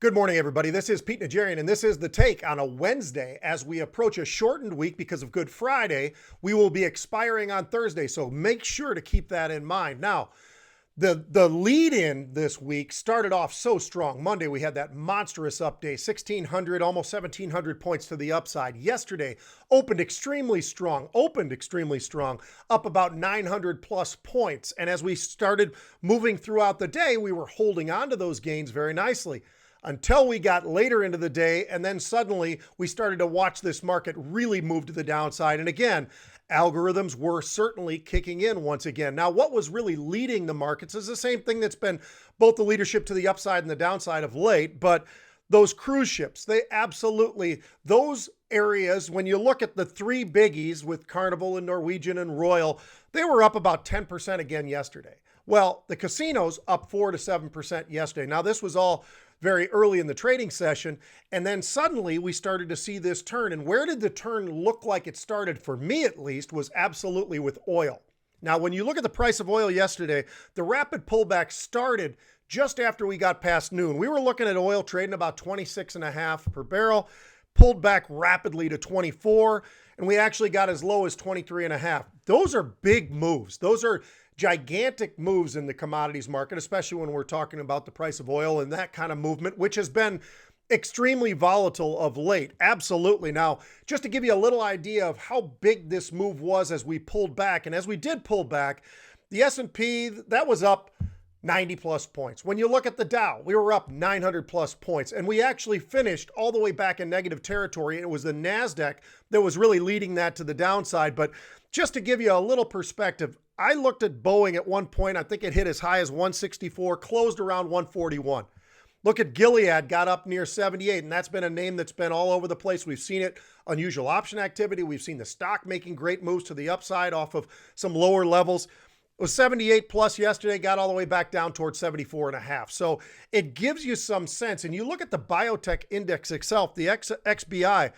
Good morning, everybody. This is Pete Najarian, and this is The Take on a Wednesday. As we approach a shortened week because of Good Friday, we will be expiring on Thursday, so make sure to keep that in mind. Now, the lead-in this week started off so strong. Monday, we had that monstrous up day, 1,600, almost 1,700 points to the upside. Yesterday, opened extremely strong, up about 900 plus points. And as we started moving throughout the day, we were holding on to those gains very nicely, until we got later into the day, and then suddenly we started to watch this market really move to the downside. And again, algorithms were certainly kicking in once again. Now, what was really leading the markets is the same thing that's been both the leadership to the upside and the downside of late, but those cruise ships, they absolutely, those areas, when you look at the three biggies with Carnival and Norwegian and Royal, they were up about 10% again yesterday. Well, the casinos up 4 to 7% yesterday. Now, this was all very early in the trading session, and then suddenly we started to see this turn. And where did the turn look like it started, for me at least, was absolutely with oil. Now, when you look at the price of oil yesterday, the rapid pullback started just after we got past noon. We were looking at oil trading about 26.5 per barrel, pulled back rapidly to 24, and we actually got as low as 23.5. Those are big moves. Those are gigantic moves in the commodities market, especially when we're talking about the price of oil and that kind of movement, which has been extremely volatile of late. Absolutely. Now, just to give you a little idea of how big this move was as we pulled back, and as we did pull back, the S&P, that was up 90 plus points. When you look at the Dow, we were up 900 plus points, and we actually finished all the way back in negative territory. It was the NASDAQ that was really leading that to the downside. But just to give you a little perspective, I looked at Boeing at one point. I think it hit as high as 164, closed around 141. Look at Gilead, got up near 78, and that's been a name that's been all over the place. We've seen it, unusual option activity. We've seen the stock making great moves to the upside off of some lower levels. It was 78 plus yesterday, got all the way back down towards 74.5. So it gives you some sense. And you look at the Biotech index itself, the XBI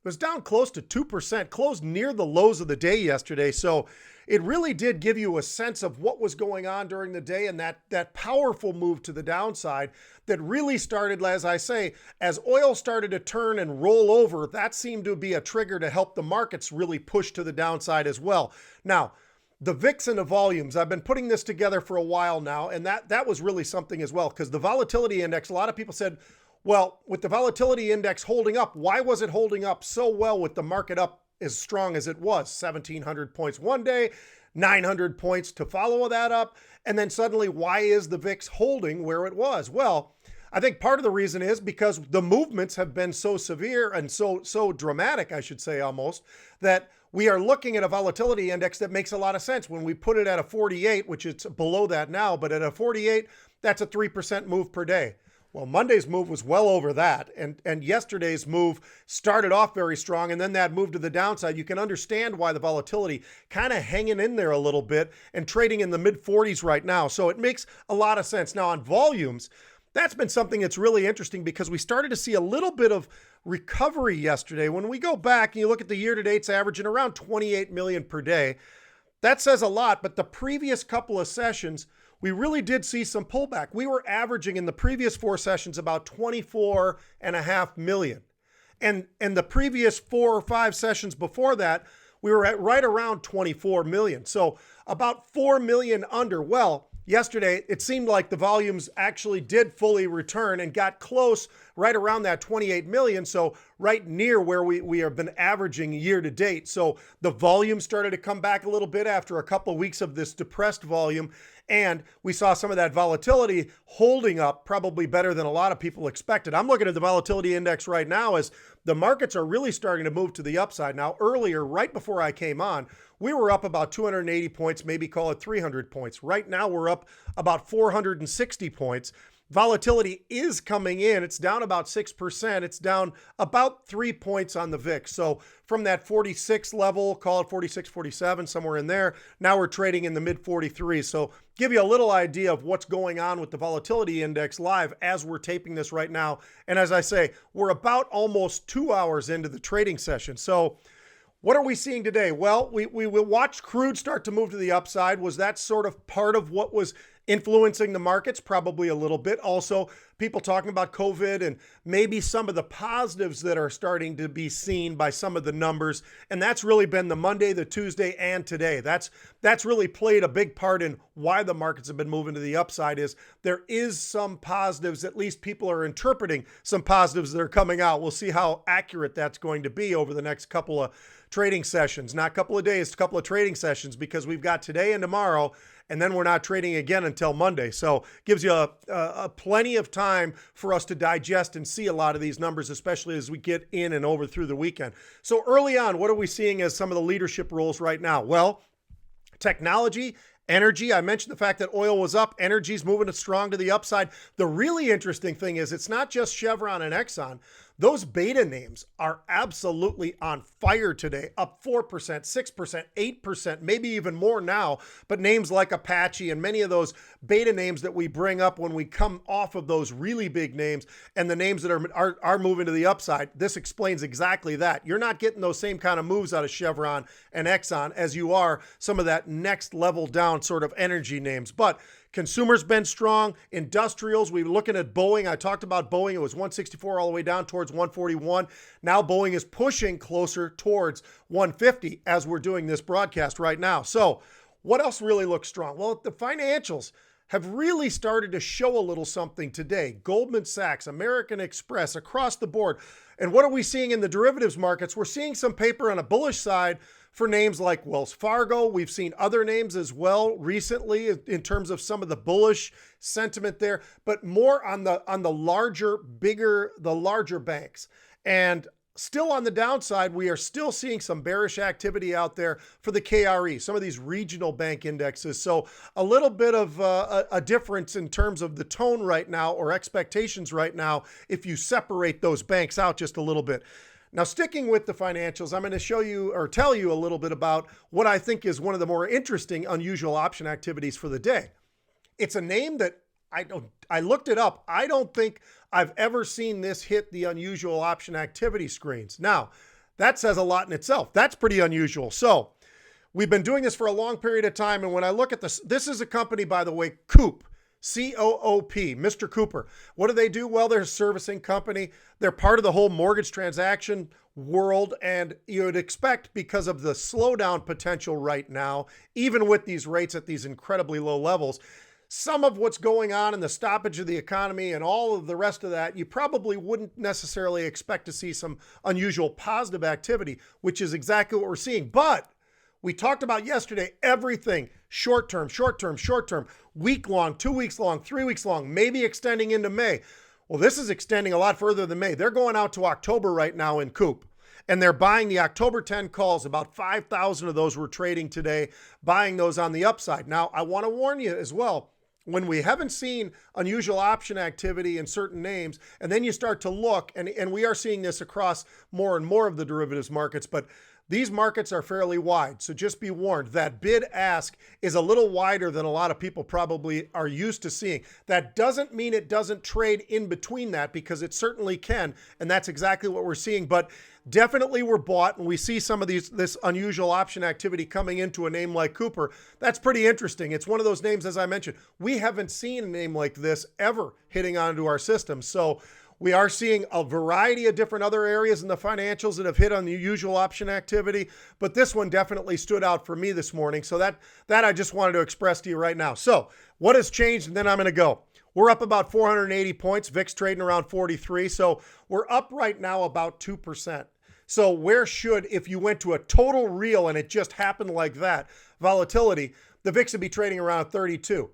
was down close to 2%, closed near the lows of the day yesterday. So it really did give you a sense of what was going on during the day, and that powerful move to the downside that really started, as I say, as oil started to turn and roll over, that seemed to be a trigger to help the markets really push to the downside as well. Now, the VIX and the volumes, I've been putting this together for a while now, and that was really something as well, because the volatility index, a lot of people said, well, with the volatility index holding up, why was it holding up so well with the market up as strong as it was? 1,700 points one day, 900 points to follow that up, and then suddenly, why is the VIX holding where it was? Well, I think part of the reason is because the movements have been so severe and so dramatic, I should say almost, that we are looking at a volatility index that makes a lot of sense. When we put it at a 48, which it's below that now, but at a 48, that's a 3% move per day. Well, Monday's move was well over that, and yesterday's move started off very strong, and then that move to the downside. You can understand why the volatility kind of hanging in there a little bit and trading in the mid-40s right now. So it makes a lot of sense. Now, on volumes, that's been something that's really interesting because we started to see a little bit of recovery yesterday. When we go back and you look at the year-to-date's averaging around 28 million per day, that says a lot, but the previous couple of sessions, we really did see some pullback. We were averaging in the previous 4 sessions about 24.5 million. And the previous 4 or 5 sessions before that, we were at right around 24 million. So about 4 million under. Well, yesterday, it seemed like the volumes actually did fully return and got close right around that 28 million. So right near where we have been averaging year to date. So the volume started to come back a little bit after a couple of weeks of this depressed volume. And we saw some of that volatility holding up probably better than a lot of people expected. I'm looking at the volatility index right now as the markets are really starting to move to the upside. Now, earlier, right before I came on, we were up about 280 points, maybe call it 300 points. Right now, we're up about 460 points. Volatility is coming in. It's down about 6%. It's down about 3 points on the VIX. So from that 46 level, call it 46, 47, somewhere in there, now we're trading in the mid 43s. So give you a little idea of what's going on with the volatility index live as we're taping this right now. And as I say, we're about almost 2 hours into the trading session. So what are we seeing today? Well, we watched crude start to move to the upside. Was that sort of part of what was Influencing the markets, probably a little bit. Also, people talking about COVID and maybe some of the positives that are starting to be seen by some of the numbers. And that's really been the Monday, the Tuesday, and today. That's really played a big part in why the markets have been moving to the upside. Is there is some positives, at least people are interpreting some positives that are coming out. We'll see how accurate that's going to be over the next couple of trading sessions, not a couple of days, a couple of trading sessions, because we've got today and tomorrow, and then we're not trading again until Monday. So gives you a plenty of time for us to digest and see a lot of these numbers, especially as we get in and over through the weekend. So early on, what are we seeing as some of the leadership roles right now? Well, technology, energy. I mentioned the fact that oil was up. Energy's moving it strong to the upside. The really interesting thing is it's not just Chevron and Exxon. Those beta names are absolutely on fire today, up 4%, 6%, 8%, maybe even more now. But names like Apache and many of those beta names that we bring up when we come off of those really big names and the names that are moving to the upside, this explains exactly that. You're not getting those same kind of moves out of Chevron and Exxon as you are some of that next level down sort of energy names. But consumer's been strong. Industrials, we were looking at Boeing. I talked about Boeing. It was 164 all the way down towards 141. Now Boeing is pushing closer towards 150 as we're doing this broadcast right now. So what else really looks strong? Well, the financials have really started to show a little something today. Goldman Sachs, American Express, across the board. And what are we seeing in the derivatives markets? We're seeing some paper on a bullish side for names like Wells Fargo. We've seen other names as well recently in terms of some of the bullish sentiment there, but more on the larger banks. And still on the downside, we are still seeing some bearish activity out there for the KRE, some of these regional bank indexes. So a little bit of a difference in terms of the tone right now, or expectations right now, if you separate those banks out just a little bit. Now, sticking with the financials, I'm going to show you or tell you a little bit about what I think is one of the more interesting unusual option activities for the day. It's a name that I looked it up. I don't think I've ever seen this hit the unusual option activity screens. Now, that says a lot in itself. That's pretty unusual. So we've been doing this for a long period of time. And when I look at this is a company, by the way, Coop. C-O-O-P, Mr. Cooper. What do they do? Well, they're a servicing company. They're part of the whole mortgage transaction world. And you would expect, because of the slowdown potential right now, even with these rates at these incredibly low levels, some of what's going on in the stoppage of the economy and all of the rest of that, you probably wouldn't necessarily expect to see some unusual positive activity, which is exactly what we're seeing. But we talked about yesterday, everything short-term, week-long, 2 weeks long, 3 weeks long, maybe extending into May. Well, this is extending a lot further than May. They're going out to October right now in Coop, and they're buying the October 10 calls. About 5,000 of those were trading today, buying those on the upside. Now, I want to warn you as well, when we haven't seen unusual option activity in certain names, and then you start to look, and we are seeing this across more and more of the derivatives markets, but these markets are fairly wide, so just be warned. That bid-ask is a little wider than a lot of people probably are used to seeing. That doesn't mean it doesn't trade in between that, because it certainly can, and that's exactly what we're seeing. But definitely we're bought, and we see some of this unusual option activity coming into a name like Cooper. That's pretty interesting. It's one of those names, as I mentioned, we haven't seen a name like this ever hitting onto our system. So we are seeing a variety of different other areas in the financials that have hit on the usual option activity, but this one definitely stood out for me this morning. So that I just wanted to express to you right now. So what has changed? And then I'm going to go. We're up about 480 points. VIX trading around 43. So we're up right now about 2%. So where should, if you went to a total real and it just happened like that, volatility, the VIX would be trading around 32.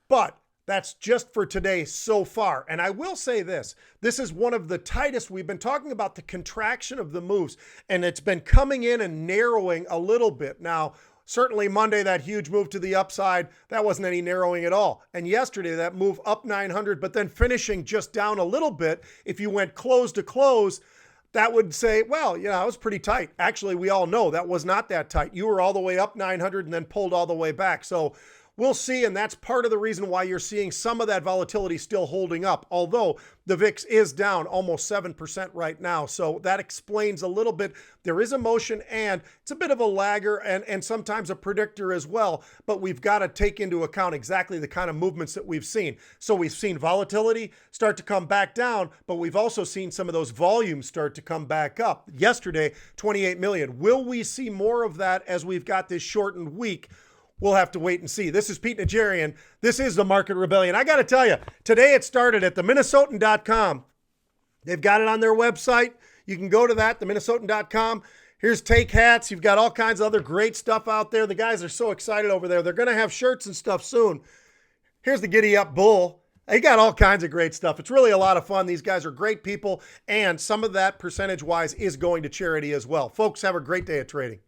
But that's just for today so far. And I will say this is one of the tightest. We've been talking about the contraction of the moves, and it's been coming in and narrowing a little bit. Now, certainly Monday, that huge move to the upside, that wasn't any narrowing at all. And yesterday, that move up 900, but then finishing just down a little bit. If you went close to close, that would say, well, yeah, it was pretty tight. Actually, we all know that was not that tight. You were all the way up 900 and then pulled all the way back. So we'll see, and that's part of the reason why you're seeing some of that volatility still holding up, although the VIX is down almost 7% right now. So that explains a little bit. There is emotion, and it's a bit of a lagger and sometimes a predictor as well, but we've got to take into account exactly the kind of movements that we've seen. So we've seen volatility start to come back down, but we've also seen some of those volumes start to come back up. Yesterday, 28 million. Will we see more of that as we've got this shortened week? We'll have to wait and see. This is Pete Najarian. This is the Market Rebellion. I got to tell you, today it started at theminnesotan.com. They've got it on their website. You can go to that, theminnesotan.com. Here's take hats. You've got all kinds of other great stuff out there. The guys are so excited over there. They're going to have shirts and stuff soon. Here's the Giddy Up Bull. They got all kinds of great stuff. It's really a lot of fun. These guys are great people, and some of that percentage-wise is going to charity as well. Folks, have a great day of trading.